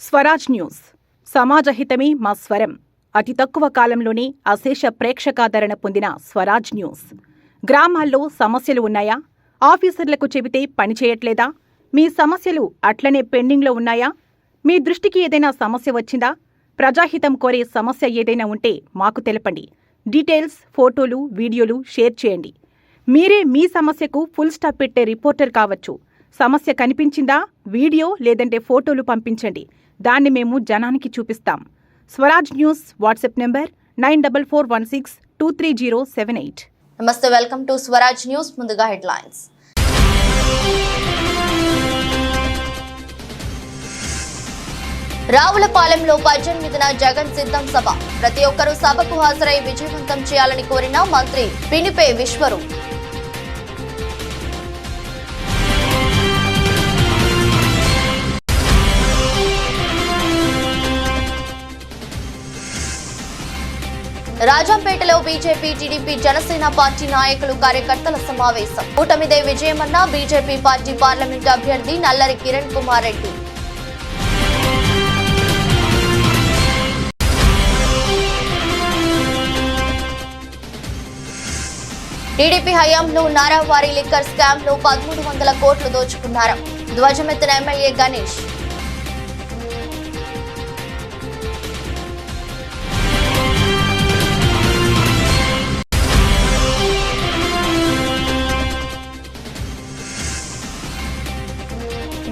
Swaraj news సమాజహితమే మా స్వరం. అతి తక్కువ కాలంలోనే అశేష ప్రేక్షకాదరణ పొందిన స్వరాజ్ న్యూస్. గ్రామాల్లో సమస్యలు ఉన్నాయా? ఆఫీసర్లకు చెబితే పనిచేయట్లేదా? మీ సమస్యలు అట్లనే పెండింగ్లో ఉన్నాయా? మీ దృష్టికి ఏదైనా సమస్య వచ్చిందా? ప్రజాహితం కోరే సమస్య ఏదైనా ఉంటే మాకు తెలపండి. డీటెయిల్స్, ఫోటోలు, వీడియోలు షేర్ చేయండి. మీరే మీ సమస్యకు ఫుల్ స్టాప్ పెట్టే రిపోర్టర్ కావచ్చు. సమస్య కనిపించిందా? వీడియో లేదంటే ఫోటోలు పంపించండి. దాన్ని మేము జనానికి చూపిస్తాం. Swaraj news WhatsApp number 9441623078. నమస్తే, వెల్కమ్ టు స్వరాజ్ న్యూస్. ముందుగా హెడ్లైన్స్. రావులపాలెంలో 18న జగన్ సిద్ధం సభ. ప్రతి ఒక్కరూ సభకు హాజరై విజయవంతం చేయాలని కోరిన మంత్రి పినిపే విశ్వరూప్. రాజంపేటలో బీజేపీ, టీడీపీ, జనసేన పార్టీ నాయకులు, కార్యకర్తల సమావేశం. కూటమిదే విజయమన్న బీజేపీ పార్టీ పార్లమెంట్ అభ్యర్థి నల్లరి కిరణ్ కుమార్ రెడ్డి. టీడీపీ హయాంలో నారావారి లిక్కర్ స్కామ్ లో 1300 కోట్లు దోచుకున్నారు. ధ్వజమెత్తిన ఎమ్మెల్యే గణేష్.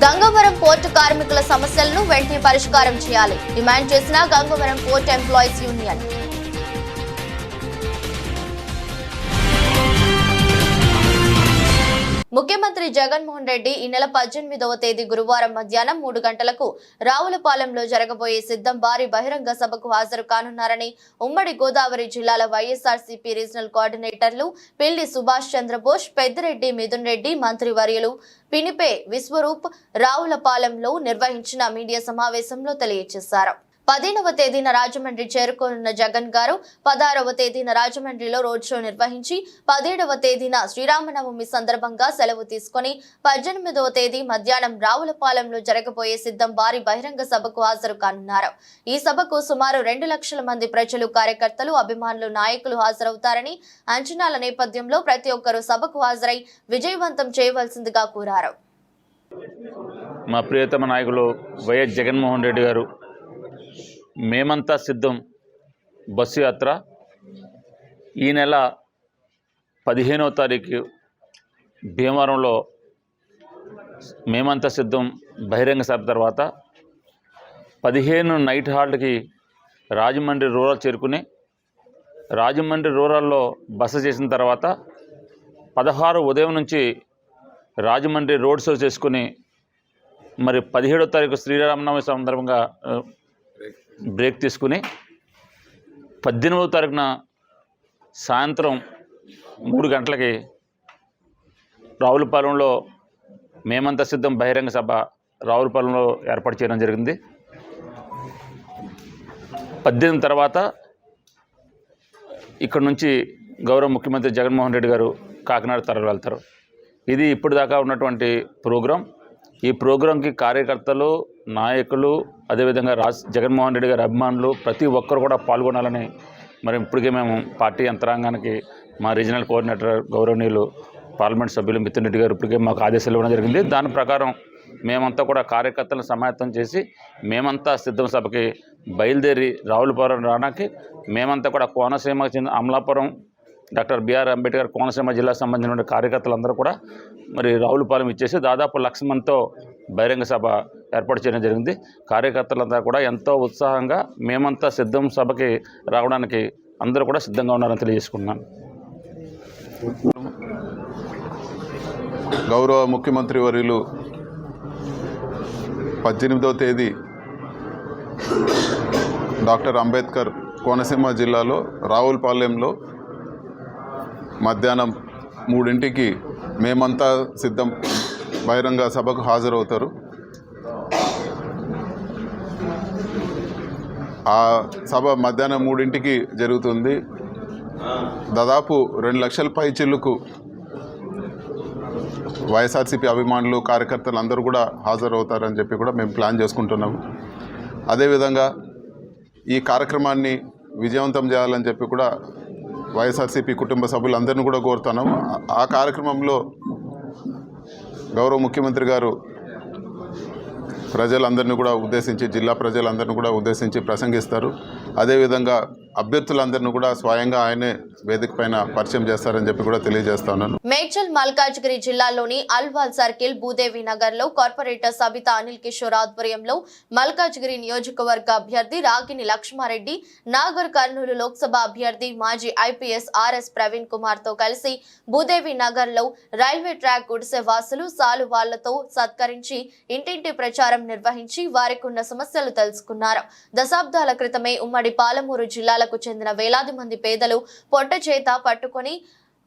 గంగవరం పోర్టు కార్మికుల సమస్యలను వెంటనే పరిష్కారం చేయాలి డిమాండ్ చేసిన గంగవరం పోర్ట్ ఎంప్లాయీస్ యూనియన్. ముఖ్యమంత్రి జగన్మోహన్ రెడ్డి ఈ నెల 18వ తేదీ గురువారం మధ్యాహ్నం 3 గంటలకు రావులపాలెంలో జరగబోయే సిద్ధం భారీ బహిరంగ సభకు హాజరు కానున్నారని ఉమ్మడి గోదావరి జిల్లాల వైఎస్ఆర్సీపీ రీజనల్ కోఆర్డినేటర్లు పిల్లి సుభాష్ చంద్రబోస్, పెద్దిరెడ్డి మిథున్ రెడ్డి, మంత్రివర్యులు పినిపే విశ్వరూప్ రావులపాలెంలో నిర్వహించిన మీడియా సమావేశంలో తెలియజేశారు. 15వ తేదీన రాజమండ్రి చేరుకోనున్న జగన్ గారు 16వ తేదీన రాజమండ్రిలో రోడ్ షో నిర్వహించి 17వ తేదీన శ్రీరామనవమి సందర్భంగా సెలవు తీసుకుని 18వ తేదీ మధ్యాహ్నం రావులపాలెంలో జరగబోయే సిద్ధం భారీ బహిరంగ సభకు హాజరు కానున్నారు. ఈ సభకు సుమారు 2 లక్షల మంది ప్రజలు, కార్యకర్తలు, అభిమానులు, నాయకులు హాజరవుతారని అంచనాల నేపథ్యంలో ప్రతి ఒక్కరూ సభకు హాజరై విజయవంతం చేయవలసిందిగా కోరారు. మా ప్రియతమ నాయకులు వైఎస్ జగన్మోహన్ రెడ్డి గారు మేమంతా సిద్ధం బస్సు యాత్ర ఈ నెల 15వ తారీఖు భీమవరంలో మేమంతా సిద్ధం బహిరంగ సభ తర్వాత 15 నైట్ హాల్ట్కి రాజమండ్రి రూరల్ చేరుకుని రాజమండ్రి రూరల్లో బస చేసిన తర్వాత 16 ఉదయం నుంచి రాజమండ్రి రోడ్ షో చేసుకుని మరి 17వ తారీఖు శ్రీరామనవమి సందర్భంగా బ్రేక్ తీసుకుని 18వ తారీఖున సాయంత్రం 3 గంటలకి రావులపాలెంలో మేమంతా సిద్ధం బహిరంగ సభ రావులపాలెంలో ఏర్పాటు చేయడం జరిగింది. 18 తర్వాత ఇక్కడ నుంచి గౌరవ ముఖ్యమంత్రి జగన్మోహన్ రెడ్డి గారు కాకినాడ తరలి వెళ్తారు. ఇది ఇప్పటిదాకా ఉన్నటువంటి ప్రోగ్రాం. ఈ ప్రోగ్రాంకి కార్యకర్తలు, నాయకులు, అదేవిధంగా జగన్మోహన్ రెడ్డి గారి అభిమానులు ప్రతి ఒక్కరు కూడా పాల్గొనాలని మరి ఇప్పటికే మేము పార్టీ యంత్రాంగానికి మా రీజనల్ కోఆర్డినేటర్ గౌరవనీయులు పార్లమెంట్ సభ్యులు మిథున్ రెడ్డి గారు ఇప్పటికే మాకు ఆదేశాలు ఇవ్వడం జరిగింది. దాని ప్రకారం మేమంతా కూడా కార్యకర్తలను సమాయత్తం చేసి మేమంతా సిద్ధం సభకి బయలుదేరి రావులపాలెం రావడానికి మేమంతా కూడా కోనసీమకు చెందిన అమలాపురం డాక్టర్ బిఆర్ అంబేద్కర్ కోనసీమ జిల్లాకు సంబంధించిన కార్యకర్తలందరూ కూడా మరి రావులపాలెం ఇచ్చేసి దాదాపు 1,00,000 మందితో బహిరంగ సభ ఏర్పాటు చేయడం జరిగింది. కార్యకర్తలంతా కూడా ఎంతో ఉత్సాహంగా మేమంతా సిద్ధం సభకి రావడానికి అందరూ కూడా సిద్ధంగా ఉన్నారని తెలియజేసుకున్నాను. గౌరవ ముఖ్యమంత్రి వర్యులు 18వ తేదీ డాక్టర్ అంబేద్కర్ కోనసీమ జిల్లాలో రావులపాలెంలో మధ్యాహ్నం 3 మేమంతా సిద్ధం బహిరంగ సభకు హాజరవుతారు. ఆ సభ మధ్యాహ్నం 3 జరుగుతుంది. దాదాపు 2 లక్షల పైచిల్లుకు వైఎస్ఆర్సీపీ అభిమానులు కార్యకర్తలు అందరూ కూడా హాజరవుతారని చెప్పి కూడా మేము ప్లాన్ చేసుకుంటున్నాము. అదేవిధంగా ఈ కార్యక్రమాన్ని విజయవంతం చేయాలని చెప్పి కూడా వైఎస్ఆర్సీపీ కుటుంబ సభ్యులందరినీ కూడా కోరుతున్నాము. ఆ కార్యక్రమంలో గౌరవ ముఖ్యమంత్రి గారు ప్రజలందరినీ కూడా ఉద్దేశించి, జిల్లా ప్రజలందరినీ కూడా ఉద్దేశించి ప్రసంగిస్తారు. అదేవిధంగా అభ్యర్థులందరినీ కూడా స్వయంగా ఆయనే వేదిక పైన పరిచయం చేస్తారని చెప్పి కూడా తెలియజేస్తున్నాను. మేడ్చల్ మల్కాజ్గిరి జిల్లాలోని అల్వాల్ సర్కిల్ భూదేవి నగర్ లో కార్పొరేటర్ సబితా అనిల్ కిషోర్ ఆధ్వర్యంలో మల్కాజ్గిరి నియోజకవర్గ అభ్యర్థి రాగిని లక్ష్మారెడ్డి, నాగర్ కర్నూలు లోక్సభ అభ్యర్థి మాజీ ఐపీఎస్ ఆర్ఎస్ ప్రవీణ్ కుమార్ తో కలిసి భూదేవి నగర్ లో రైల్వే ట్రాక్ గుడిసె వాసులు సాలువాళ్లతో సత్కరించి ఇంటింటి ప్రచారం నిర్వహించి వారికి ఉన్న సమస్యలు తెలుసుకున్నారు. దశాబ్దాల క్రితమే ఉమ్మడి పాలమూరు జిల్లాలకు చెందిన వేలాది మంది పేదలు పొట్ట చేత పట్టుకొని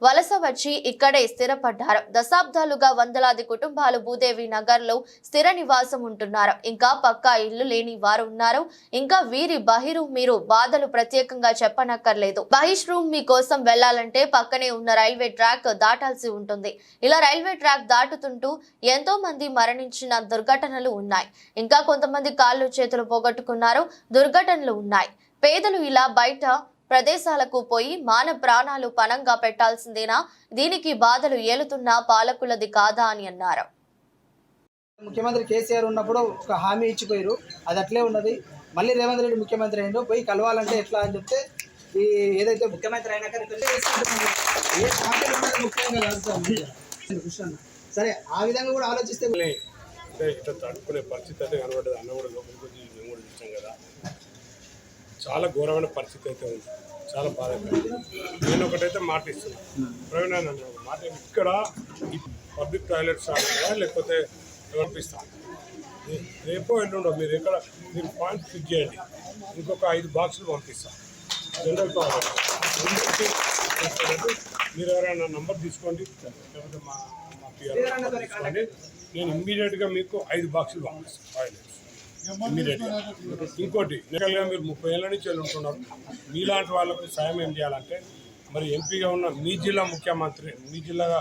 వలస వచ్చి ఇక్కడే స్థిరపడ్డారు. దశాబ్దాలుగా వందలాది కుటుంబాలు భూదేవి నగర్ లో స్థిర నివాసం ఉంటున్నారు. ఇంకా పక్కా ఇల్లు లేని వారు ఉన్నారు. ఇంకా వీరి బహిరూమ్ మీరు బాధలు ప్రత్యేకంగా చెప్పనక్కర్లేదు. బహిష్ రూమ్ మీకోసం వెళ్లాలంటే పక్కనే ఉన్న రైల్వే ట్రాక్ దాటాల్సి ఉంటుంది. ఇలా రైల్వే ట్రాక్ దాటుతుంటూ ఎంతో మంది మరణించిన దుర్ఘటనలు ఉన్నాయి. ఇంకా కొంతమంది కాళ్ళు చేతులు పోగొట్టుకున్నారు. దుర్ఘటనలు ఉన్నాయి. పేదలు ఇలా బయట ప్రదేశాలకు పోయి మాన ప్రాణాలు పణంగా పెట్టాల్సిందేనా? దీనికి బాధలు ఏలుతున్న పాలకులది కాదా అని అన్నారు. ముఖ్యమంత్రి కేసీఆర్ ఉన్నప్పుడు ఒక హామీ ఇచ్చిపోయారు, అది అట్లే ఉన్నది. మళ్ళీ రేవంత్ రెడ్డి ముఖ్యమంత్రి అయిందో పోయి కలవాలంటే ఎట్లా అని చెప్తే ఈ ఏదైతే ముఖ్యమంత్రి అయినాక ఏ పార్టీలు ఉన్నది ముఖ్యంగా కాదు. సరే ఆ విధంగా కూడా ఆలోచిస్తే ఇట్లా తడుపుకునే పరిస్థితి అయితే కనబడ్డది. అన్న కూడా లోపలికి వచ్చి మేము కూడా చూసాం కదా, చాలా ఘోరమైన పరిస్థితి అయితే ఉంది. చాలా బాధకరం. నేను ఒకటైతే మాట ఇస్తున్నాను, ప్రవీణ్ అన్న ఒక మాట, ఇక్కడ ఈ పబ్లిక్ టాయిలెట్స్ ఆడాలా లేకపోతే పంపిస్తాను, రేపో ఎల్లుండో మీరు ఎక్కడ మీరు పాయింట్ ఫిక్స్ చేయండి, ఇంకొక 5 బాక్సులు పంపిస్తాను జనరల్ టాయిలెట్. మీరు ఎవరైనా నంబర్ తీసుకోండి, లేకపోతే మా పిఆర్ తీసుకోండి, నేను ఇమ్మీడియట్గా మీకు 5 బాక్సులు పంపిస్తాను టాయిలెట్స్ ఇమ్మీడియట్గా. ఇంకోటి నెలగా మీరు 30 ఏళ్ళ నుంచి ఉంటున్నారు, మీలాంటి వాళ్ళకు సాయం ఏం చేయాలంటే, మరి ఎంపీగా ఉన్న మీ జిల్లా ముఖ్యమంత్రి, మీ జిల్లాగా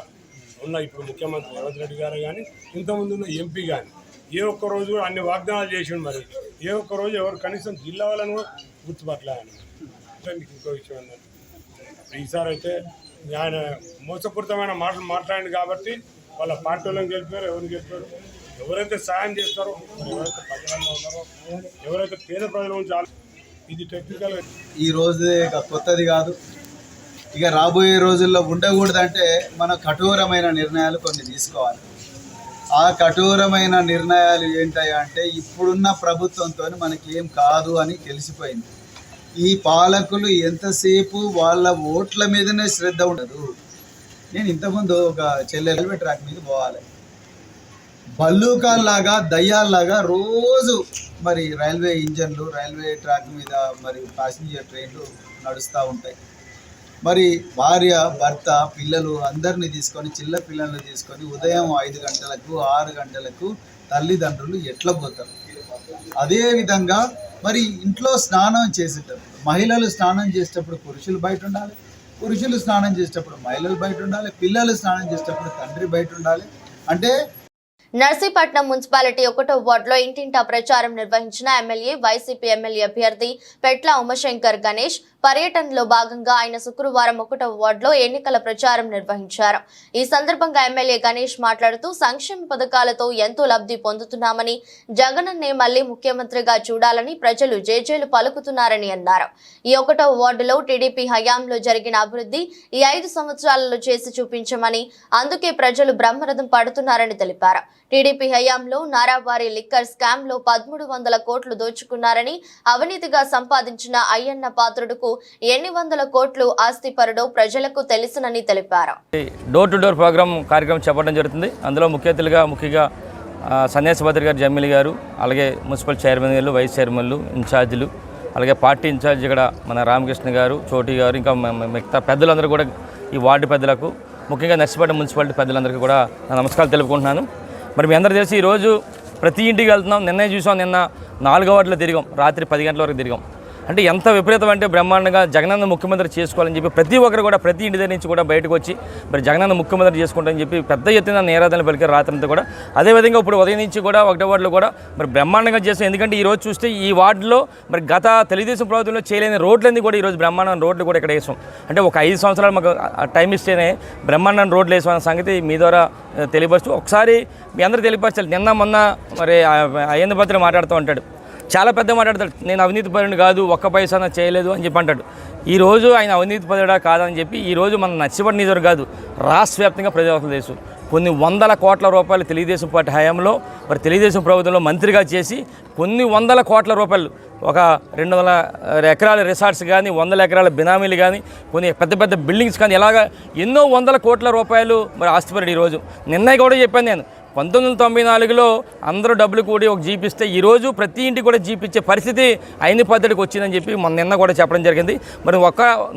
ఉన్న ఇప్పుడు ముఖ్యమంత్రి రేవంత్ రెడ్డి గారు కానీ, ఇంతకుముందు ఉన్న ఎంపీ కానీ ఏ ఒక్కరోజు అన్ని వాగ్దానాలు చేసిండు, మరి ఏ ఒక్కరోజు ఎవరు కనీసం జిల్లా వాళ్ళని కూడా గుర్తుపట్టలేని. అంటే మీకు ఇంకో విషయం ఏంటంటే, ఈసారి అయితే ఆయన మోసపూరితమైన మాటలు మాట్లాడింది కాబట్టి వాళ్ళ పార్టీ వాళ్ళని గెలిపారు, ఎవరిని గెలిపారు, ఎవరైతే సాయం చేస్తారో, ఎవరైతే ప్రజలలో ఉన్నారో, ఎవరైతే పేద ప్రజల నుంచి, ఇది టెక్నికల్. ఈ రోజు ఇక కొత్తది కాదు, ఇక రాబోయే రోజుల్లో ఉండకూడదంటే మనం కఠోరమైన నిర్ణయాలు కొన్ని తీసుకోవాలి. ఆ కఠోరమైన నిర్ణయాలు ఏంటంటే, ఇప్పుడున్న ప్రభుత్వంతో మనకి ఏం కాదు అని తెలిసిపోయింది. ఈ పాలకులు ఎంతసేపు వాళ్ళ ఓట్ల మీదనే శ్రద్ధ ఉండదు. నేను ఇంతకుముందు ఒక రైల్వే ట్రాక్ మీద పోవాలి, బల్లూకాల్లాగా దయ్యాల్లాగా రోజు మరి రైల్వే ఇంజన్లు రైల్వే ట్రాక్ మీద మరి ప్యాసింజర్ ట్రైన్లు నడుస్తూ ఉంటాయి. మరి భార్య భర్త పిల్లలు అందరినీ తీసుకొని, చిన్న పిల్లల్ని తీసుకొని ఉదయం 5 గంటలకు 6 గంటలకు తల్లిదండ్రులు ఎట్లా పోతారు? అదేవిధంగా మరి ఇంట్లో స్నానం చేసేటప్పుడు మహిళలు స్నానం చేసేటప్పుడు పురుషులు బయట ఉండాలి, పురుషులు స్నానం చేసేటప్పుడు మహిళలు బయట ఉండాలి, పిల్లలు స్నానం చేసేటప్పుడు తండ్రి బయట ఉండాలి. అంటే నర్సీపట్నం మున్సిపాలిటీ 1వ వార్డులో ఇంటింటా ప్రచారం నిర్వహించిన ఎమ్మెల్యే వైసీపీ ఎమ్మెల్యే అభ్యర్థి పెట్ల ఉమాశంకర్ గణేష్ పర్యటనలో భాగంగా ఆయన శుక్రవారం 1వ వార్డులో ఎన్నికల ప్రచారం నిర్వహించారు. ఈ సందర్భంగా ఎమ్మెల్యే గణేష్ మాట్లాడుతూ సంక్షేమ పథకాలతో ఎంతో లబ్ధి పొందుతున్నామని, జగనన్నే మళ్లీ ముఖ్యమంత్రిగా చూడాలని ప్రజలు జేజేలు పలుకుతున్నారని అన్నారు. ఈ 1వ వార్డులో టీడీపీ హయాంలో జరిగిన అభివృద్ధి ఈ 5 సంవత్సరాలలో చేసి చూపించమని, అందుకే ప్రజలు బ్రహ్మరథం పడుతున్నారని తెలిపారు. టీడీపీ హయాంలో నారావారి లిక్కర్ స్కామ్ లో 1300 కోట్లు దోచుకున్నారని, అవినీతిగా సంపాదించిన అయ్యన్న పాత్రుడుకు ఎన్ని వందల కోట్లు ఆస్తిపరుడో ప్రజలకు తెలుసునని తెలిపారు. డోర్ టు డోర్ ప్రోగ్రామ్ కార్యక్రమం చేపట్టడం జరుగుతుంది. అందులో ముఖ్యంగా సన్యాసి భద్ర గారు, జమ్మిలి గారు, అలాగే మున్సిపల్ చైర్మన్ గారు, వైస్ చైర్మన్లు, ఇన్ఛార్జీలు, అలాగే పార్టీ ఇన్ఛార్జ్ ఇక్కడ మన రామకృష్ణ గారు, చోటి గారు, ఇంకా మిగతా పెద్దలందరూ కూడా, ఈ వార్డు పెద్దలకు, ముఖ్యంగా నర్సీపట్నం మున్సిపాలిటీ పెద్దలందరికీ కూడా నమస్కారాలు తెలుపుకుంటున్నాను. మరి మీ అందరూ తెలిసి ఈరోజు ప్రతి ఇంటికి వెళ్తున్నాం. నిన్నే చూసాం, నిన్న 4వ వార్డులో తిరిగాం, రాత్రి 10 గంటల వరకు తిరిగాం. అంటే ఎంత విపరీతం అంటే బ్రహ్మాండంగా జగనన్న ముఖ్యమంత్రి చేసుకోవాలని చెప్పి ప్రతి ఒక్కరు కూడా ప్రతి ఇంటి దగ్గర నుంచి కూడా బయటకు వచ్చి మరి జగనన్న ముఖ్యమంత్రి చేసుకుంటారని చెప్పి పెద్ద ఎత్తున నేరాదన పలికారు రాత్రంతా కూడా. అదేవిధంగా ఇప్పుడు ఉదయం నుంచి కూడా ఒకటో వార్డులో కూడా మరి బ్రహ్మాండంగా చేస్తాం. ఎందుకంటే ఈరోజు చూస్తే ఈ వార్డులో మరి గత తెలుగుదేశం ప్రభుత్వంలో చేయలేని రోడ్లన్నీ కూడా ఈరోజు బ్రహ్మాండం రోడ్లు కూడా ఇక్కడ వేసాం. అంటే ఒక 5 సంవత్సరాలు మాకు టైం ఇస్తేనే బ్రహ్మాండం రోడ్లు వేసామన్న సంగతి మీ ద్వారా తెలియపరుస్తూ ఒకసారి మీ అందరూ తెలియపరచాలి. నిన్న మొన్న మరి అయ్యన్న భద్ర మాట్లాడుతూ ఉంటాడు, చాలా పెద్ద మాట్లాడతాడు, నేను అవినీతి పరుని కాదు, ఒక్క పైసా చేయలేదు అని చెప్పి అంటాడు. ఈరోజు ఆయన అవినీతి పరుడా కాదని చెప్పి ఈరోజు మన నర్సీపట్నం నియోజకవర్గం కాదు రాష్ట్ర వ్యాప్తంగా ప్రజలకు తెలుసు కొన్ని వందల కోట్ల రూపాయలు తెలుగుదేశం పార్టీ హయాంలో మరి తెలుగుదేశం ప్రభుత్వంలో మంత్రిగా చేసి కొన్ని వందల కోట్ల రూపాయలు ఒక 200 ఎకరాల రిసార్ట్స్ కానీ 100 ఎకరాల బినామీలు కానీ కొన్ని పెద్ద పెద్ద బిల్డింగ్స్ కానీ ఇలాగా ఎన్నో వందల కోట్ల రూపాయలు మరి ఆస్తిపరుడు. ఈరోజు నిన్న కూడా చెప్పాను నేను 1994లో అందరూ డబ్బులు కూడి ఒక జీప్ ఇస్తే ఈరోజు ప్రతి ఇంటికి కూడా జీప్ ఇచ్చే పరిస్థితి అయిన పద్ధతికి వచ్చిందని చెప్పి నిన్న కూడా చెప్పడం జరిగింది. మరి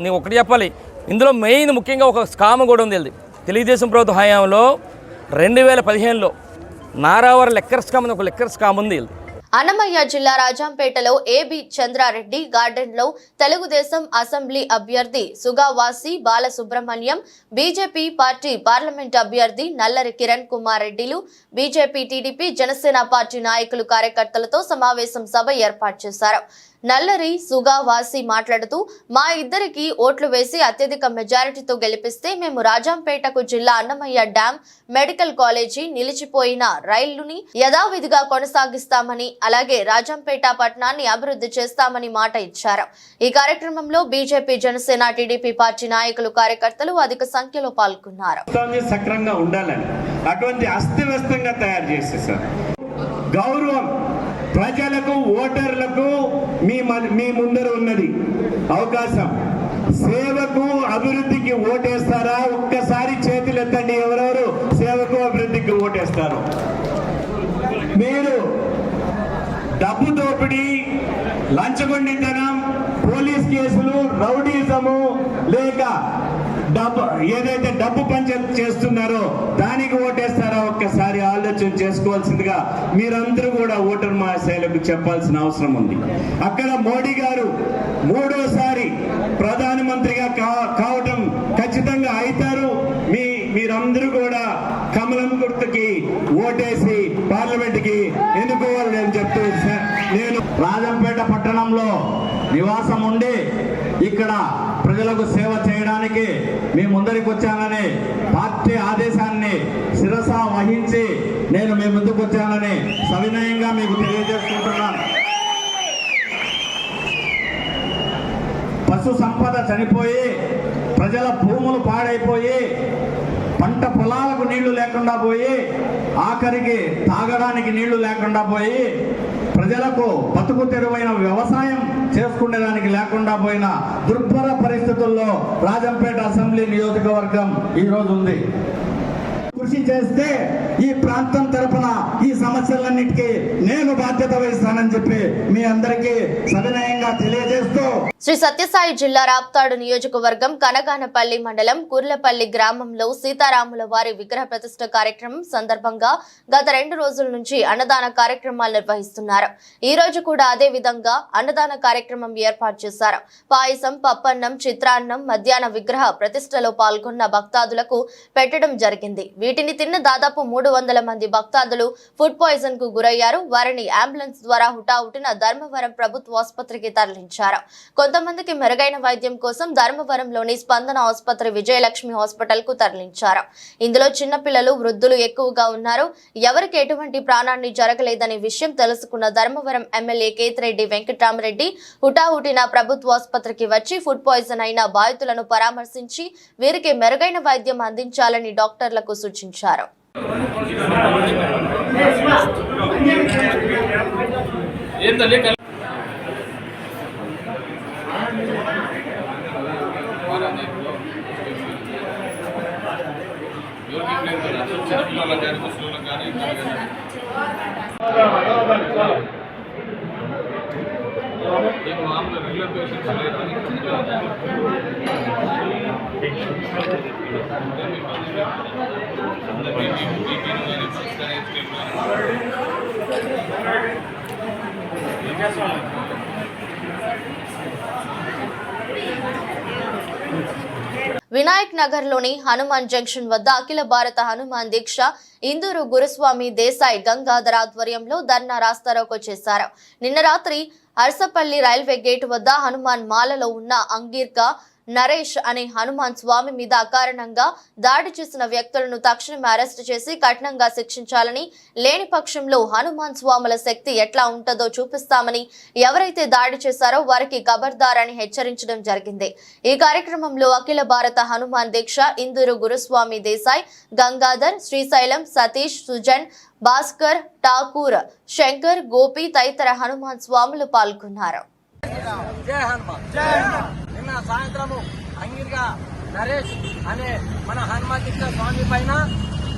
నేను ఒకటి చెప్పాలి, ఇందులో మెయిన్ ముఖ్యంగా ఒక స్కామ్ కూడా ఉంది. తెలుగుదేశం ప్రభుత్వ హయాంలో 2015లో నారావర లెక్కర్ స్కామ్ అని ఒక లెక్కర్ స్కామ్ ఉంది. అన్నమయ్య జిల్లా రాజంపేటలో ఏబి చంద్రారెడ్డి గార్డెన్ లో తెలుగుదేశం అసెంబ్లీ అభ్యర్థి సుగావాసి బాలసుబ్రహ్మణ్యం, బీజేపీ పార్టీ పార్లమెంట్ అభ్యర్థి నల్లరి కిరణ్ కుమార్ రెడ్డిలు, బీజేపీ, టీడీపీ, జనసేన పార్టీ నాయకులు, కార్యకర్తలతో సమావేశం సభ ఏర్పాటు చేశారు. నల్లరి సుగావాసి మాట్లాడుతూ, మా ఇద్దరికి ఓట్లు వేసి అత్యధిక మెజారిటీతో గెలిపిస్తే మేము రాజంపేటకు జిల్లా అన్నమయ్య డ్యాం, మెడికల్ కాలేజీ, నిలిచిపోయిన రైళ్లుని యథావిధిగా కొనసాగిస్తామని, అలాగే రాజంపేట పట్టణాన్ని అభివృద్ధి చేస్తామని మాట ఇచ్చారు. ఈ కార్యక్రమంలో బీజేపీ, జనసేన, టీడీపీ పార్టీ నాయకులు, కార్యకర్తలు అధిక సంఖ్యలో పాల్గొన్నారు. సక్రంగా ఉండాలని అటువంటి అస్తవ్యస్తంగా తయారు చేసేసారు. గౌరవం ప్రజలకు, ఓటర్లకు మీ ముందర ఉన్నది అవకాశం. సేవకు, అభివృద్ధికి ఓటేస్తారా? ఒక్కసారి చేతులు ఎత్తండి, ఎవరెవరు సేవకు, అభివృద్ధికి ఓటేస్తారు. మీరు డబ్బు దోపిడీ, లంచగొండితనం, పోలీస్ కేసులు, రౌడీజము లేక ఏదైతే డబ్బు పంచాయతీ చేస్తున్నారో దానికి ఓటేస్తారా? ఒక్కసారి ఆలోచన చేసుకోవాల్సిందిగా మీరందరూ కూడా ఓటర్ మహాశైలకు చెప్పాల్సిన అవసరం ఉంది. అక్కడ మోడీ గారు 3వ ప్రధానమంత్రిగా కావటం ఖచ్చితంగా అవుతారు. మీరందరూ కూడా కమలం గుర్తుకి ఓటేసి పార్లమెంట్కి ఎన్నుకోవాలని నేను చెప్తూ, నేను రాజంపేట పట్టణంలో నివాసం ఉండి ఇక్కడ ప్రజలకు సేవ చేయడానికి మీ ముందరికి వచ్చానని, పార్టీ ఆదేశాన్ని శిరస వహించి నేను మీ ముందుకు వచ్చానని సవినయంగా మీకు తెలియజేసుకుంటున్నాను. పశు సంపద చనిపోయి, ప్రజల భూములు పాడైపోయి, పంట పొలాలకు నీళ్లు లేకుండా పోయి, ఆఖరికి తాగడానికి నీళ్లు లేకుండా పోయి, ప్రజలకు బతుకు తెరువైన వ్యవసాయం చేసుకునేదానికి లేకుండా పోయిన దుర్భర పరిస్థితుల్లో రాజంపేట అసెంబ్లీ నియోజకవర్గం ఈరోజు ఉంది. కృషి చేస్తే ఈ ప్రాంతం తరపున ఈ సమస్యలన్నిటికీ నేను బాధ్యత వహిస్తానని చెప్పి మీ అందరికీ సవినయంగా తెలియజేస్తూ, శ్రీ సత్యసాయి జిల్లా రాప్తాడు నియోజకవర్గం కనగానపల్లి మండలం కుర్లపల్లి గ్రామంలో సీతారాముల వారి విగ్రహ ప్రతిష్ఠ కార్యక్రమం సందర్భంగా గత 2 రోజుల నుంచి అన్నదాన కార్యక్రమాలు నిర్వహిస్తున్నారు. ఈ రోజు కూడా అదే విధంగా అన్నదాన కార్యక్రమం ఏర్పాటు చేశారు. పాయసం, పప్పన్నం, చిత్రాన్నం మధ్యాహ్న విగ్రహ ప్రతిష్ఠలో పాల్గొన్న భక్తాదులకు పెట్టడం జరిగింది. వీటిని తిన్న దాదాపు 300 మంది భక్తాదులు ఫుడ్ పాయిజన్ కు గురయ్యారు. వారిని అంబులెన్స్ ద్వారా హుటాహుటిన ధర్మవరం ప్రభుత్వ ఆసుపత్రికి తరలించారు. కొంతమందికి మెరుగైన వైద్యం కోసం ధర్మవరంలోని స్పందన ఆసుపత్రి, విజయలక్ష్మి హాస్పిటల్ కు తరలించారు. ఇందులో చిన్నపిల్లలు, వృద్ధులు ఎక్కువగా ఉన్నారు. ఎవరికి ఎటువంటి ప్రాణాన్ని జరగలేదనే విషయం తెలుసుకున్న ధర్మవరం ఎమ్మెల్యే కేతిరెడ్డి వెంకటరామరెడ్డి హుటాహుటిన ప్రభుత్వ ఆసుపత్రికి వచ్చి ఫుడ్ పాయిజన్ అయిన బాధితులను పరామర్శించి వీరికి మెరుగైన వైద్యం అందించాలని డాక్టర్లకు సూచించారు. వినాయక్ నగర్లోని హనుమాన్ జంక్షన్ వద్ద అఖిల భారత హనుమాన్ దీక్ష ఇందూరు గురుస్వామి దేశాయ్ గంగాధర్ ఆధ్వర్యంలో ధర్నా రాస్తారోకో చేశారు. నిన్న రాత్రి అర్సపల్లి రైల్వే గేట్ వద్ద హనుమాన్ మాలలో ఉన్న అంగీర్కా నరేష్ అనే హనుమాన్ స్వామి మీద అకారణంగా దాడి చేసిన వ్యక్తులను తక్షణమే అరెస్టు చేసి కఠినంగా శిక్షించాలని, లేని పక్షంలో హనుమాన్ స్వాముల శక్తి ఎట్లా ఉంటుందో చూపిస్తామని, ఎవరైతే దాడి చేశారో వారికి ఖబర్దార్ అని హెచ్చరించడం జరిగింది. ఈ కార్యక్రమంలో అఖిల భారత హనుమాన్ దీక్ష ఇందూరు గురుస్వామి దేశాయ్ గంగాధర్, శ్రీశైలం సతీష్, సుజన్, భాస్కర్, ఠాకూర్, శంకర్, గోపి తదితర హనుమాన్ స్వాములు పాల్గొన్నారు. నిన్న సాయంత్రము అంగిరిగా నరేష్ అనే మన హనుమాన్ దీక్ష స్వామి పైన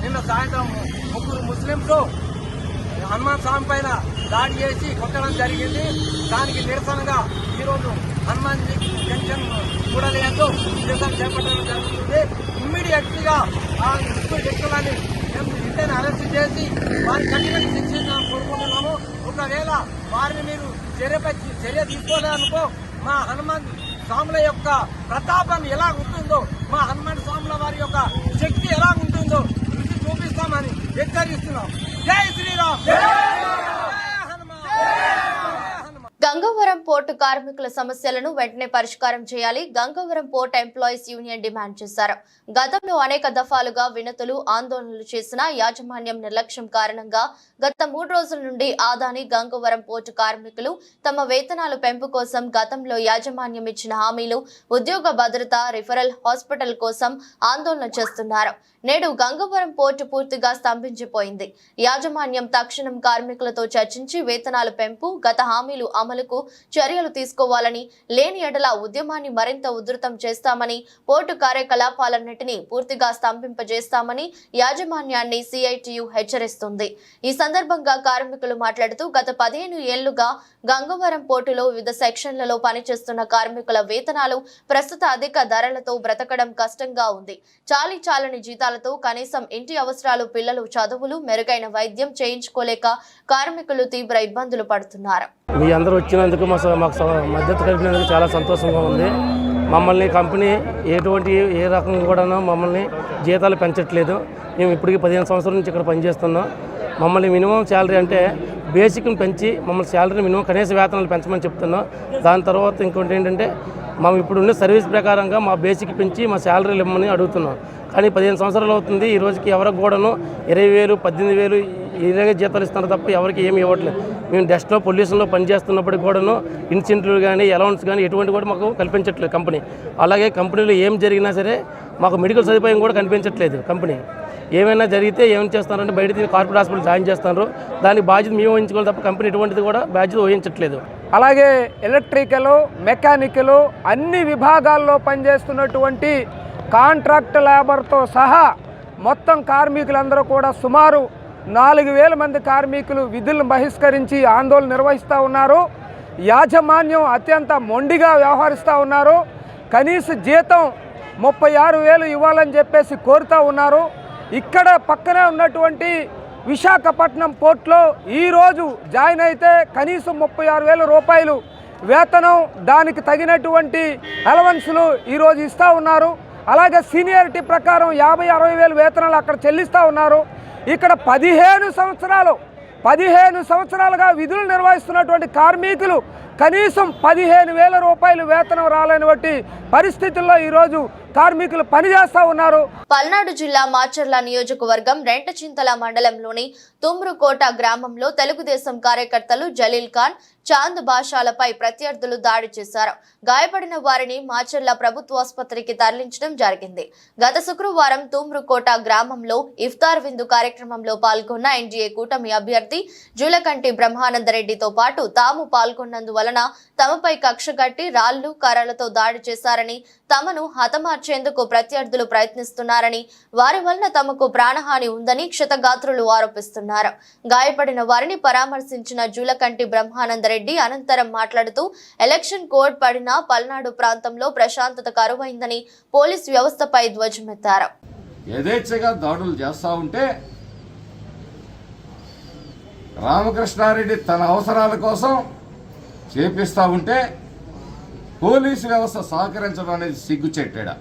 నిన్న సాయంత్రం ముగ్గురు ముస్లింస్ హనుమాన్ స్వామి పైన దాడి చేసి కొట్టడం జరిగింది. దానికి నిరసనగా ఈరోజు హనుమాన్ జంక్షన్ కూడలేదో నిరసన చేపట్టడం జరుగుతుంది. ఇమ్మీడియట్లీగా ఆ ముగ్గురు వ్యక్తులని మేము అరెస్ట్ చేసి వారిని కఠినంగా శిక్షించాలని కోరుకుంటున్నాము. ఒకవేళ వారిని మీరు చర్య తీసుకోలేదనుకో మా హనుమాన్ స్వాముల యొక్క ప్రతాపం ఎలా ఉంటుందో, మా హనుమాన్ స్వాముల వారి యొక్క శక్తి ఎలా ఉంటుందో ఇది చూపిస్తామని హెచ్చరిస్తున్నాం. జై శ్రీరామ్. గంగవరం పోర్టు కార్మికుల సమస్యలను వెంటనే పరిష్కారం చేయాలి Gangavaram port employees union demand చేశారు. గతంలో అనేక దఫాలుగా వినతులు, ఆందోళనలు చేసిన యాజమాన్యం నిర్లక్ష్యం కారణంగా గత 3 రోజుల నుండి ఆదాని గంగవరం పోర్టు కార్మికులు తమ వేతనాల పెంపు కోసం గతంలో యాజమాన్యం ఇచ్చిన హామీలు, ఉద్యోగ భద్రత, రిఫరల్ హాస్పిటల్ కోసం ఆందోళన చేస్తున్నారు. నేడు గంగవరం పోర్టు పూర్తిగా స్తంభించిపోయింది. యాజమాన్యం తక్షణం కార్మికులతో చర్చించి వేతనాల పెంపు, గత హామీలు అమలుకు చర్యలు తీసుకోవాలని, లేని ఎడల ఉద్యమాన్ని మరింత ఉధృతం చేస్తామని, పోర్టు కార్యకలాపాలన్నింటినీ పూర్తిగా స్తంభింపజేస్తామని యాజమాన్యాన్ని సిఐటియు హెచ్చరిస్తుంది. ఈ సందర్భంగా కార్మికులు మాట్లాడుతూ గత 15 ఏళ్లుగా గంగవరం పోర్టులో వివిధ సెక్షన్లలో పనిచేస్తున్న కార్మికుల వేతనాలు ప్రస్తుత అధిక ధరలతో బ్రతకడం కష్టంగా ఉంది. చాలని జీతాలతో కనీసం ఇంటి అవసరాలు, పిల్లలు చదువులు, మెరుగైన వైద్యం చేయించుకోలేక కార్మికులు తీవ్ర ఇబ్బందులు పడుతున్నారు. మీ అందరూ వచ్చినందుకు మాకు మద్దతు కలిపినందుకు చాలా సంతోషంగా ఉంది. మమ్మల్ని కంపెనీ ఏ రకంగా కూడా మమ్మల్ని జీతాలు పెంచట్లేదు. మేము ఇప్పటికీ 15 సంవత్సరాల నుంచి ఇక్కడ పనిచేస్తున్నాం. మమ్మల్ని మినిమం శాలరీ అంటే బేసిక్ని పెంచి మమ్మల్ని శాలరీ మినిమం కనీస వేతనాలు పెంచమని చెప్తున్నాం. దాని తర్వాత ఇంకోటి ఏంటంటే మేము ఇప్పుడున్న సర్వీస్ ప్రకారంగా మా బేసిక్ పెంచి మా శాలరీలు ఇవ్వమని అడుగుతున్నాం. కానీ 15 సంవత్సరాలు అవుతుంది. ఈ రోజుకి ఎవరికి కూడాను 20,000, 18,000 ఇలాగే జీతాలు ఇస్తున్నారు తప్ప ఎవరికి ఏమి ఇవ్వట్లేదు. మేము డస్ట్లో పొల్యూషన్లో పనిచేస్తున్నప్పటికి కూడాను ఇన్సెంటివ్లు కానీ, అలౌన్స్ కానీ ఎటువంటి కూడా మాకు కల్పించట్లేదు కంపెనీ. అలాగే కంపెనీలో ఏం జరిగినా సరే మాకు మెడికల్ సదుపాయం కూడా కనిపించట్లేదు. కంపెనీ ఏమైనా జరిగితే ఏం చేస్తారంటే బయట కార్పొరేట్ హాస్పిటల్ జాయిన్ చేస్తున్నారు. దానికి బాధ్యత మేము వహించుకోవాలి తప్ప కంపెనీ ఎటువంటిది కూడా బాధ్యత వహించట్లేదు. అలాగే ఎలక్ట్రికల్, మెకానికల్ అన్ని విభాగాల్లో పనిచేస్తున్నటువంటి కాంట్రాక్ట్ లేబర్తో సహా మొత్తం కార్మికులందరూ కూడా సుమారు 4,000 మంది కార్మికులు విధులను బహిష్కరించి ఆందోళన నిర్వహిస్తూ ఉన్నారు. యాజమాన్యం అత్యంత మొండిగా వ్యవహరిస్తూ ఉన్నారు. కనీస జీతం 36,000 ఇవ్వాలని చెప్పేసి కోరుతూ ఉన్నారు. ఇక్కడ పక్కనే ఉన్నటువంటి విశాఖపట్నం పోర్ట్లో ఈరోజు జాయిన్ అయితే కనీసం 36,000 రూపాయలు వేతనం, దానికి తగినటువంటి అలవెన్సులు ఈరోజు ఇస్తూ ఉన్నారు. అలాగే సీనియారిటీ ప్రకారం 50,000-60,000 వేతనాలు అక్కడ చెల్లిస్తూ ఉన్నారు. ఇక్కడ 15 సంవత్సరాలుగా విధులు నిర్వహిస్తున్నటువంటి కార్మికులు కనీసం 15,000 రూపాయలు వేతనం రాలేనటువంటి పరిస్థితుల్లో ఈరోజు కార్మికులు పనిచేస్తూ ఉన్నారు. పల్నాడు జిల్లా మాచర్ల నియోజకవర్గం రెంటచింతల మండలంలోని తుమ్రుకోట గ్రామంలో తెలుగుదేశం కార్యకర్తలు జలీల్ ఖాన్, చాంద్ బాషాలపై ప్రత్యర్థులు దాడి చేశారు. గాయపడిన వారిని మాచర్ల ప్రభుత్వాసుపత్రికి తరలించడం జరిగింది. గత శుక్రవారం తుమ్రుకోట గ్రామంలో ఇఫ్తార్ విందు కార్యక్రమంలో పాల్గొన్న ఎన్డీఏ కూటమి అభ్యర్థి జూలకంటి బ్రహ్మానందరెడ్డితో పాటు తాము పాల్గొన్నందువలన తమపై కక్ష కట్టి రాళ్లు, కర్రలతో దాడి చేశారని, తమను హతమార్చేందుకు ప్రత్యర్థులు ప్రయత్నిస్తున్నారని, వారి వలన తమకు ప్రాణహాని ఉందని క్షతగాత్రులు ఆరోపిస్తున్నారు. గాయపడిన వారిని పరామర్శించిన జూలకంటి బ్రహ్మానందరెడ్డి అనంతరం మాట్లాడుతూ ఎలక్షన్ కోడ్ పడిన పల్నాడు ప్రాంతంలో ప్రశాంతత కరువైందని పోలీస్ వ్యవస్థపై ధ్వజమెత్తారు. యథేచ్ఛగా దాడులు చేస్తా ఉంటే రామకృష్ణారెడ్డి తన అవసరాల కోసం చేపిస్తా ఉంటే పోలీసు వ్యవస్థ సహకరించడం అనేది సిగ్గుచెట్టాడా?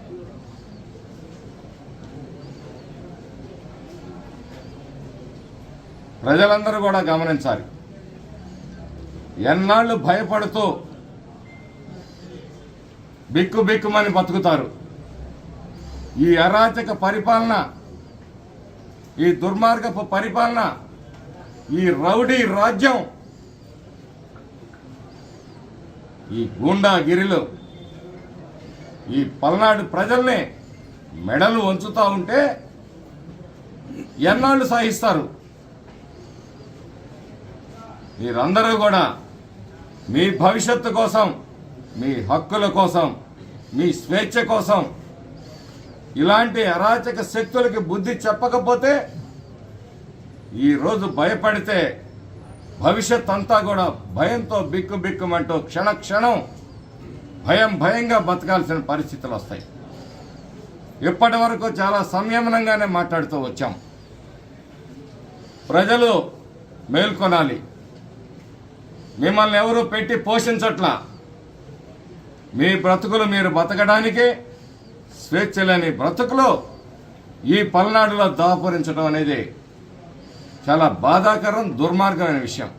ప్రజలందరూ కూడా గమనించాలి. ఎన్నాళ్ళు భయపడుతూ బిక్కుమని బతుకుతారు? ఈ అరాచక పరిపాలన, ఈ దుర్మార్గపు పరిపాలన, ఈ రౌడీ రాజ్యం, ఈ గూండాగిరిలో ఈ పల్నాడు ప్రజల్ని మెడలు వంచుతూ ఉంటే ఎన్నాళ్ళు సహిస్తారు? మీరందరూ కూడా మీ భవిష్యత్తు కోసం, మీ హక్కుల కోసం, మీ స్వేచ్ఛ కోసం ఇలాంటి అరాచక శక్తులకి బుద్ధి చెప్పకపోతే, ఈరోజు భయపడితే భవిష్యత్ అంతా కూడా భయంతో బిక్కుమంటూ క్షణం భయంగా బతకాల్సిన పరిస్థితులు వస్తాయి. ఇప్పటి వరకు చాలా సంయమనంగానే మాట్లాడుతూ వచ్చాం. ప్రజలు మేల్కొనాలి. మిమ్మల్ని ఎవరు పెట్టి పోషించట్లా. మీ బ్రతుకులు మీరు బతకడానికి స్వేచ్ఛ లేని బ్రతుకులు ఈ పల్నాడులో దాపురించడం అనేది చాలా బాధాకరం, దుర్మార్గమైన విషయం.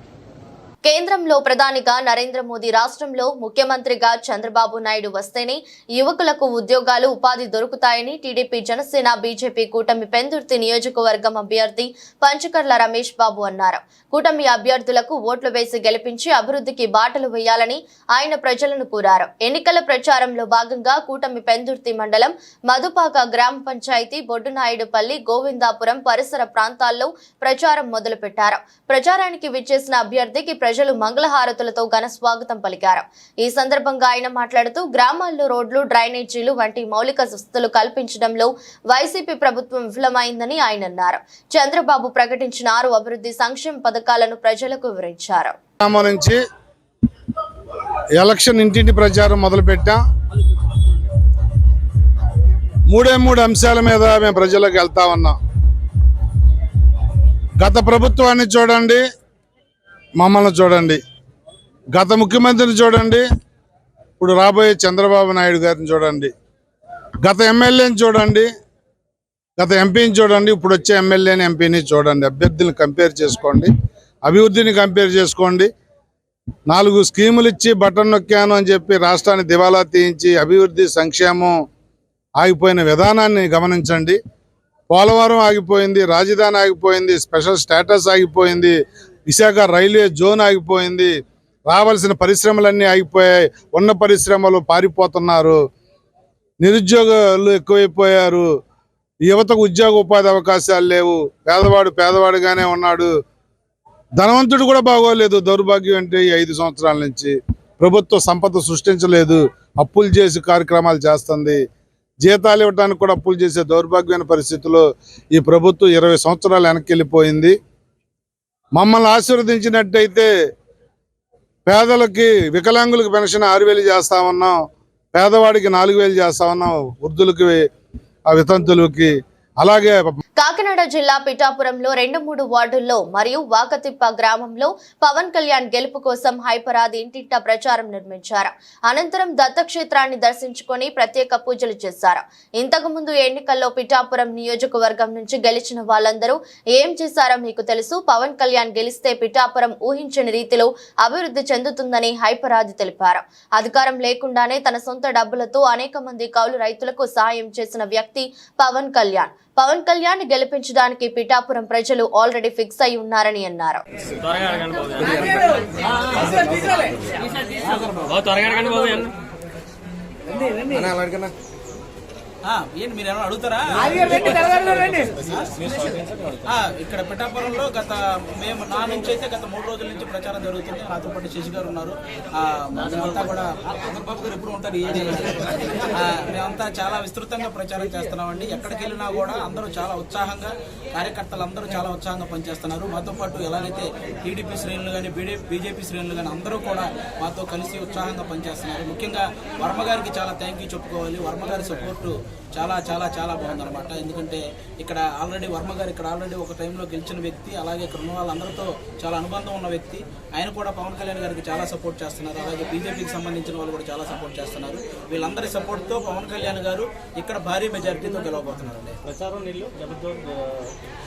కేంద్రంలో ప్రధానిగా నరేంద్ర మోదీ, రాష్ట్రంలో ముఖ్యమంత్రిగా చంద్రబాబు నాయుడు వస్తేనే యువకులకు ఉద్యోగాలు, ఉపాధి దొరుకుతాయని టీడీపీ, జనసేన, బీజేపీ కూటమి పెందుర్తి నియోజకవర్గం అభ్యర్థి పంచకర్ల రమేష్ బాబు అన్నారు. కూటమి అభ్యర్థులకు ఓట్లు వేసి గెలిపించి అభివృద్ధికి బాటలు వేయాలని ఆయన ప్రజలను కోరారు. ఎన్నికల ప్రచారంలో భాగంగా కూటమి పెందుర్తి మండలం మధుపాక గ్రామ పంచాయతీ, బొడ్డునాయుడుపల్లి, గోవిందాపురం పరిసర ప్రాంతాల్లో ప్రచారం మొదలుపెట్టారు. ప్రచారానికి విచ్చేసిన అభ్యర్థికి ప్రజలు మంగళహారతులతో ఘన స్వాగతం పలికారు. ఈ సందర్భంగా ఆయన మాట్లాడుతూ గ్రామాల్లో రోడ్లు, డ్రైనేజీలు వంటి మౌలిక వసతులు కల్పించడంలో వైసీపీ ప్రభుత్వం విఫలమైందని ఆయన అన్నారు. చంద్రబాబు ప్రకటించిన 6 అభివృద్ధి సంక్షేమ పథకాలను ప్రజలకు వివరించారు. నుంచి ఎలక్షన్ ఇంటింటి ప్రచారం మొదలుపెట్టాం. 3 అంశాల మీద మేము ప్రజలకు వెళ్తా ఉన్నాం. గత ప్రభుత్వాన్ని చూడండి, మమ్మల్ని చూడండి. గత ముఖ్యమంత్రిని చూడండి, ఇప్పుడు రాబోయే చంద్రబాబు నాయుడు గారిని చూడండి. గత ఎమ్మెల్యేని చూడండి, గత ఎంపీని చూడండి, ఇప్పుడు వచ్చే ఎమ్మెల్యేని, ఎంపీని చూడండి. అభ్యర్థులను కంపేర్ చేసుకోండి, అభివృద్ధిని కంపేర్ చేసుకోండి. 4 స్కీములు ఇచ్చి బటన్ నొక్కాను అని చెప్పి రాష్ట్రాన్ని దివాలా తీయించి అభివృద్ధి, సంక్షేమం ఆగిపోయిన విధానాన్ని గమనించండి. పోలవరం ఆగిపోయింది, రాజధాని ఆగిపోయింది, స్పెషల్ స్టేటస్ ఆగిపోయింది, విశాఖ రైల్వే జోన్ ఆగిపోయింది, రావాల్సిన పరిశ్రమలన్నీ ఆగిపోయాయి. ఉన్న పరిశ్రమలు పారిపోతున్నారు, నిరుద్యోగులు ఎక్కువైపోయారు, యువతకు ఉద్యోగ ఉపాధి అవకాశాలు లేవు, పేదవాడు పేదవాడుగానే ఉన్నాడు, ధనవంతుడు కూడా బాగోలేదు. దౌర్భాగ్యం అంటే 5 సంవత్సరాల నుంచి ప్రభుత్వ సంపద సృష్టించలేదు, అప్పులు చేసి కార్యక్రమాలు చేస్తుంది. జీతాలు ఇవ్వడానికి కూడా అప్పులు చేసే దౌర్భాగ్యమైన పరిస్థితుల్లో ఈ ప్రభుత్వం 20 సంవత్సరాలు వెనక్కి వెళ్ళిపోయింది. మమ్మల్ని ఆశీర్వదించినట్టయితే పేదలకి, వికలాంగులకు పెన్షన్ 6,000 చేస్తా ఉన్నాం, పేదవాడికి 4,000 చేస్తా ఉన్నాం, వృద్ధులకి, వితంతులకి. అలాగే కాకినాడ జిల్లా పిఠాపురంలో 2-3 వార్డుల్లో మరియు వాకతిప్ప గ్రామంలో పవన్ కళ్యాణ్ గెలుపు కోసం హైపరాది ఇంటింటా ప్రచారం నిర్మించారు. అనంతరం దత్తక్షేత్రాన్ని దర్శించుకొని ప్రత్యేక పూజలు చేశారు. ఇంతకు ముందు ఎన్నికల్లో పిఠాపురం నియోజకవర్గం నుంచి గెలిచిన వాళ్ళందరూ ఏం చేశారో మీకు తెలుసు. పవన్ కళ్యాణ్ గెలిస్తే పిఠాపురం ఊహించని రీతిలో అభివృద్ధి చెందుతుందని హైపరాది తెలిపారు. అధికారం లేకుండానే తన సొంత డబ్బులతో అనేక మంది కౌలు రైతులకు సాయం చేసిన వ్యక్తి పవన్ కళ్యాణ్. పవన్ కళ్యాణ్ గెలిపించడానికి పిఠాపురం ప్రజలు ఆల్రెడీ ఫిక్స్ అయి ఉన్నారని అన్నారు. మీరు ఏమైనా అడుగుతారా? ఇక్కడ పిఠాపురంలో మేము నా నుంచి అయితే గత 3 రోజుల నుంచి ప్రచారం జరుగుతుంది. నాతో పాటు శశి గారు ఉన్నారు. మేమంతా కూడా ఎప్పుడు ఉంటారు, మేమంతా చాలా విస్తృతంగా ప్రచారం చేస్తున్నామండి. ఎక్కడికి వెళ్ళినా కూడా అందరూ చాలా ఉత్సాహంగా, కార్యకర్తలు అందరూ చాలా ఉత్సాహంగా పనిచేస్తున్నారు. మాతో పాటు ఎలాగైతే టీడీపీ శ్రేణులు కానీ, బీజేపీ శ్రేణులు కానీ అందరూ కూడా మాతో కలిసి ఉత్సాహంగా పనిచేస్తున్నారు. ముఖ్యంగా వర్మ గారికి చాలా థ్యాంక్ యూ చెప్పుకోవాలి. వర్మ గారి సపోర్టు చాలా చాలా చాలా బాగుందన్నమాట. ఎందుకంటే ఇక్కడ ఆల్రెడీ వర్మ గారు ఇక్కడ ఆల్రెడీ ఒక టైంలో గెలిచిన వ్యక్తి, అలాగే ఇక్కడ ఉన్న వాళ్ళందరితో చాలా అనుబంధం ఉన్న వ్యక్తి. ఆయన కూడా పవన్ కళ్యాణ్ గారికి చాలా సపోర్ట్ చేస్తున్నారు. అలాగే బీజేపీకి సంబంధించిన వాళ్ళు కూడా చాలా సపోర్ట్ చేస్తున్నారు. వీళ్ళందరి సపోర్ట్తో పవన్ కళ్యాణ్ గారు ఇక్కడ భారీ మెజారిటీతో గెలవబోతున్నారండి. ప్రచారం నీళ్ళు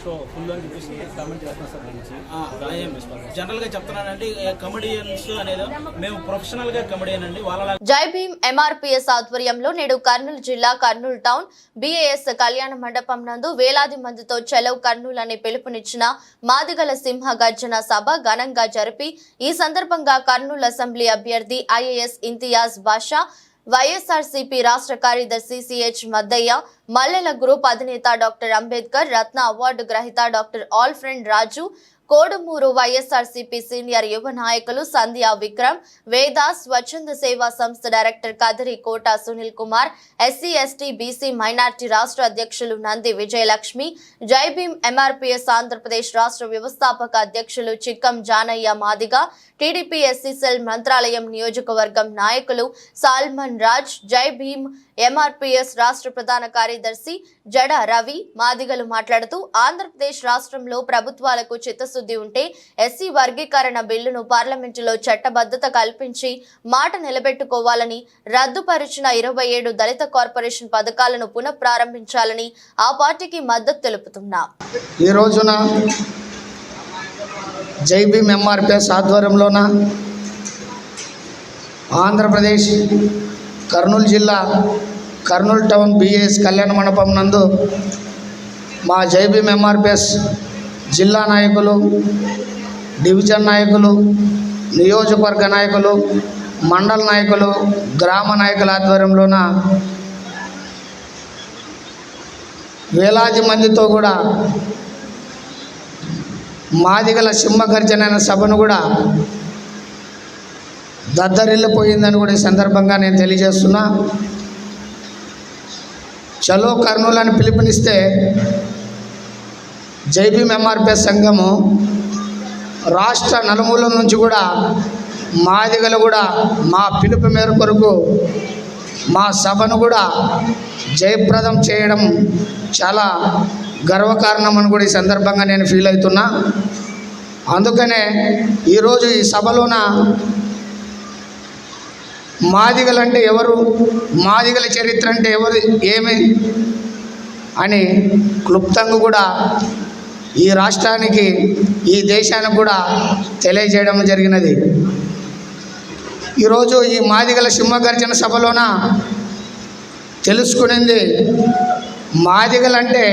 షో ఫుల్ అని చెప్పేసి కామెంట్ చేస్తున్నారు. జనరల్గా చెప్తున్నానండి, కమెడియన్స్ అనేది మేము ప్రొఫెషనల్గా కమెడియన్ అండి. వాళ్ళ జై భీమ్ ఎంఆర్పీఎస్ ఆధ్వర్యంలో నేడు కర్నూలు జిల్లా కర్నూలు టౌన్ బీఏఎస్ కళ్యాణ మండపం నందు వేలాది మందితో చలవ్ కర్నూలు అనే పిలుపునిచ్చిన మాదిగల సింహ గర్జన సభ ఘనంగా జరిపి ఈ సందర్భంగా కర్నూలు అసెంబ్లీ అభ్యర్థి ఐఏఎస్ ఇంతియాజ్ బాషా, వైఎస్ఆర్సీపీ రాష్ట్ర కార్యదర్శి సిహెచ్ మద్దయ్య, మల్లెల గ్రూప్ అధినేత డాక్టర్ అంబేద్కర్, రత్న అవార్డు గ్రహీత doctor Alfred Raju, Kodumuru YSRCP senior యువ నాయకులు సంధ్యా విక్రమ్, వేద స్వచ్ఛంద సేవా సంస్థ director Kadari Kota Sunil Kumar, SC ST BC minority రాష్ట్ర అధ్యక్షులు నంది విజయలక్ష్మి, జై భీమ్ ఎంఆర్పీఎస్ ఆంధ్రప్రదేశ్ రాష్ట్ర వ్యవస్థాపక అధ్యక్షులు Chikkam Janaiah Madiga, TDP SC cell Mantralayam నియోజకవర్గం నాయకులు సాల్మన్ రాజ్, జై భీమ్ ఎంఆర్పీఎస్ రాష్ట్ర ప్రధాన కార్యదర్శి జడ రవి మాదిగలు మాట్లాడుతూ ఆంధ్రప్రదేశ్ రాష్ట్రంలో ప్రభుత్వాలకు చిత్తశుద్ధి ఉంటే ఎస్సీ వర్గీకరణ బిల్లును పార్లమెంటులో చట్టబద్ధత కల్పించి మాట నిలబెట్టుకోవాలని, రద్దుపరిచిన 27 దళిత కార్పొరేషన్ పథకాలను పునఃప్రారంభించాలని ఆ పార్టీకి మద్దతు తెలుపుతున్నా. ఈ రోజున జై భీమ్ ఎంఆర్పీఎస్ ఆధ్వర్యంలోన ఆంధ్రప్రదేశ్ కర్నూలు జిల్లా కర్నూలు టౌన్ బీఏఎస్ కళ్యాణ మండపం నందు మా జై భీమ్ ఎంఆర్పీఎస్ జిల్లా నాయకులు, డివిజన్ నాయకులు, నియోజకవర్గ నాయకులు, మండల నాయకులు, గ్రామ నాయకుల ఆధ్వర్యంలోన వేలాది మందితో కూడా మాదిగల సింహగర్జన అనే సభను కూడా దద్దరిల్లిపోయిందని కూడా ఈ సందర్భంగా నేను తెలియజేస్తున్నా. చలో కర్నూలు అని పిలుపునిస్తే జై భీమ్ ఎంఆర్పీఎస్ సంఘము రాష్ట్ర నలుమూలల నుంచి కూడా మాదిగలు కూడా మా పిలుపు మేర కొరకు మా సభను కూడా జయప్రదం చేయడం చాలా గర్వకారణం అని కూడా ఈ సందర్భంగా నేను ఫీల్ అవుతున్నా. అందుకనే ఈరోజు ఈ సభలోన మాదిగలంటే ఎవరు, మాదిగల చరిత్ర అంటే ఎవరు, ఏమి అని క్లుప్తంగా కూడా ఈ రాష్ట్రానికి, ఈ దేశానికి కూడా తెలియజేయడం జరిగినది. ఈరోజు ఈ మాదిగల సింహగర్జన సభలోన తెలుసుకునింది, మాదిగలంటే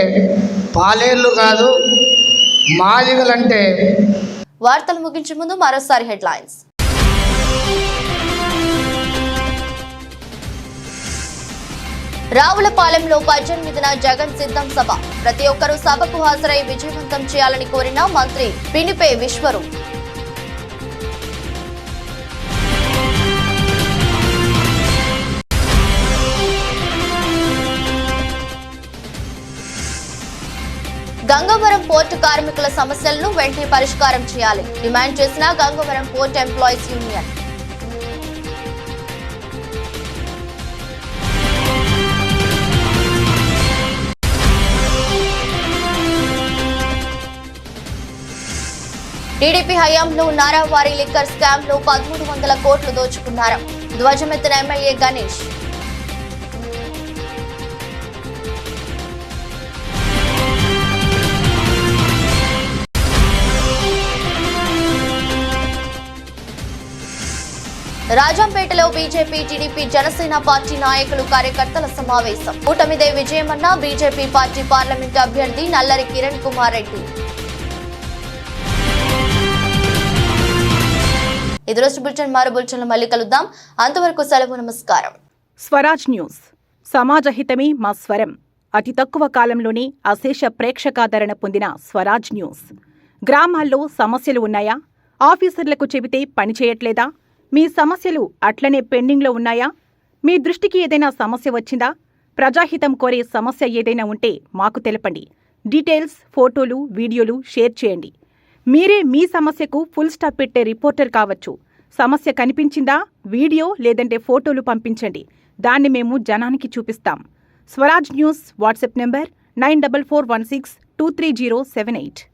పాలేర్లు కాదు, మాదిగలంటే. వార్తలు ముగించే ముందు మరోసారి హెడ్లైన్స్. రావులపాలెంలో 18న జగన్ సిద్ధం సభ. ప్రతి ఒక్కరూ సభకు హాజరై విజయవంతం చేయాలని కోరిన మంత్రి పినిపే విశ్వరు. గంగవరం పోర్టు కార్మికుల సమస్యలను వెంటనే పరిష్కారం చేయాలి డిమాండ్ చేసిన Gangavaram port employees union. TDP హయాంలో నారావారి లిక్కర్ స్కామ్ లో 1300 కోట్లు దోచుకున్నారు. ధ్వజమెత్తిన ఎమ్మెల్యే గణేష్. రాజంపేటలో బీజేపీ, టీడీపీ, జనసేన పార్టీ నాయకులు, కార్యకర్తల సమావేశం. కూటమిదే విజయమన్న బీజేపీ పార్టీ పార్లమెంటు అభ్యర్థి నల్లరి కిరణ్ కుమార్ రెడ్డి. ఇది రోజు బులెటిన్. మరో బులెటిన్లో మళ్ళీ కలుద్దాం. అంతవరకు సెలవు, నమస్కారం. స్వరాజ్ న్యూస్. సమాజ హితమే మా స్వరం. అతి తక్కువ కాలంలోనే అశేష ప్రేక్షకాదరణ పొందిన స్వరాజ్ న్యూస్. గ్రామాల్లో సమస్యలు ఉన్నాయా? ఆఫీసర్లకు చెబితే పనిచేయట్లేదా? మీ సమస్యలు అట్లనే పెండింగ్లో ఉన్నాయా? మీ దృష్టికి ఏదైనా సమస్య వచ్చిందా? ప్రజాహితం కోరే సమస్య ఏదైనా ఉంటే మాకు తెలపండి. డీటెయిల్స్, ఫోటోలు, వీడియోలు షేర్ చేయండి. మీరే మీ సమస్యకు ఫుల్ స్టాప్ పెట్టే రిపోర్టర్ కావచ్చు. సమస్య కనిపించిందా? వీడియో లేదంటే ఫోటోలు పంపించండి. దాన్ని మేము జనానికి చూపిస్తాం. Swaraj news WhatsApp number 9441623078.